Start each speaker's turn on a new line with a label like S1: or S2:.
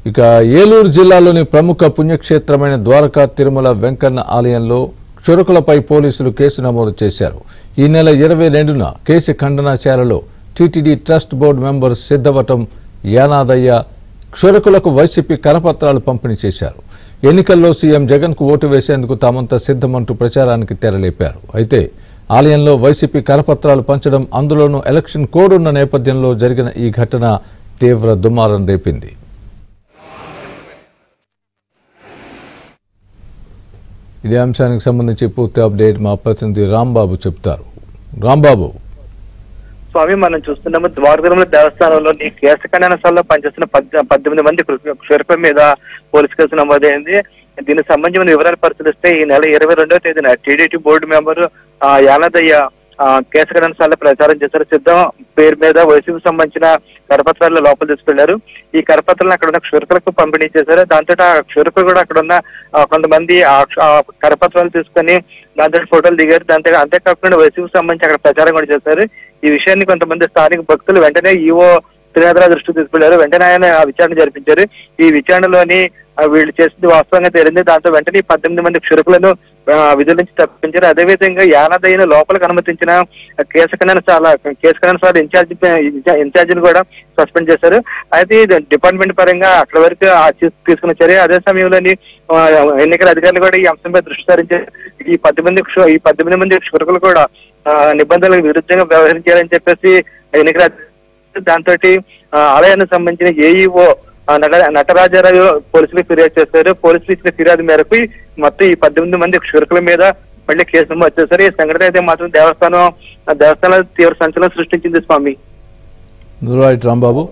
S1: ఇక ఏలూరు జిల్లాలోని ప్రముఖ పుణ్యక్షేత్రమైన ద్వారకా తిరుమల వెంకన్న ఆలయంలో క్షురకులపై పోలీసులు కేసు నమోదు చేశారు. ఈ నెల 22న కేసు ఖండనాశాలలో TTD trust board member Siddavatam Yanadaiah క్షురకులకు వైసీపీ కరపత్రాలు పంపిణీ చేశారు. ఎన్నికల్లో సీఎం జగన్కు ఓటు వేసేందుకు తామంతా సిద్ధమంటూ ప్రచారానికి తెరలేపారు. అయితే ఆలయంలో వైసీపీ కరపత్రాలు పంచడం, అందులోనూ ఎలక్షన్ కోడ్ ఉన్న నేపథ్యంలో జరిగిన ఈ ఘటన తీవ్ర దుమారం రేపింది. ఇదే అంశానికి సంబంధించి పూర్తి అప్డేట్ మా ప్రతినిధి రాంబాబు చెప్తారు. రాంబాబు,
S2: స్వామి, మనం చూస్తున్నాము ద్వారకా దేవస్థానంలో ఈ కేసు ఖండనాశాలలో పనిచేస్తున్న 18 మంది క్షురకుల మీద పోలీసు కేసు నమోదైంది. దీనికి సంబంధించిన వివరాలు పరిశీలిస్తే ఈ నెల 22వ తేదీన టీడీటీ బోర్డు మెంబర్ యానాదయ్య కేసు ఖండనాశాలలో ప్రచారం చేశారు. సిద్ధం పేరు మీద వైసీపీకి సంబంధించిన కరపత్రాలు లోపల తీసుకెళ్లారు. ఈ కరపత్రాలను అక్కడ ఉన్న క్షురకులకు పంపిణీ చేశారు. దాంతో ఆ క్షురకులు కూడా అక్కడ ఉన్న కొంతమంది ఆ కరపత్రాలు తీసుకొని దాంతో ఫోటోలు దిగారు. అంతేకాకుండా వైసీపీకి సంబంధించి అక్కడ ప్రచారం కూడా చేశారు. ఈ విషయాన్ని కొంతమంది స్థానిక భక్తులు వెంటనే ఈవో త్రినాథరావు దృష్టికి తీసుకెళ్లారు. వెంటనే ఆయన విచారణ జరిపించారు. ఈ విచారణలోని వీళ్ళు చేసింది వాస్తవంగా తేలింది. దాంతో వెంటనే 18 మంది క్షురకులను విధుల నుంచి తప్పించారు. అదేవిధంగా యానాదయ్యను లోపలికి అనుమతించిన కేసు ఖండనాశాల ఇన్ఛార్జిని కూడా సస్పెండ్ చేశారు. అయితే డిపార్ట్మెంట్ పరంగా అక్కడ వరకు తీసుకున్న చర్య. అదే సమయంలోని ఎన్నికల అధికారులు కూడా ఈ అంశంపై దృష్టి సారించారు. ఈ 18 మంది క్షురకులు కూడా నిబంధనలకు విరుద్ధంగా వ్యవహరించారని చెప్పేసి ఎన్నికల దాంతో ఆలయానికి సంబంధించిన ఏఈఓ నటరాజారావు పోలీసులకు ఫిర్యాదు చేశారు. పోలీసులు ఇచ్చిన ఫిర్యాదు మేరకు మొత్తం ఈ 18 మంది క్షురకుల మీద మళ్ళీ కేసు నమోదు చేశారు. ఈ సంఘటన అయితే మాత్రం దేవస్థానం తీవ్ర సంచలనం సృష్టించింది. స్వామి,
S1: రాంబాబు.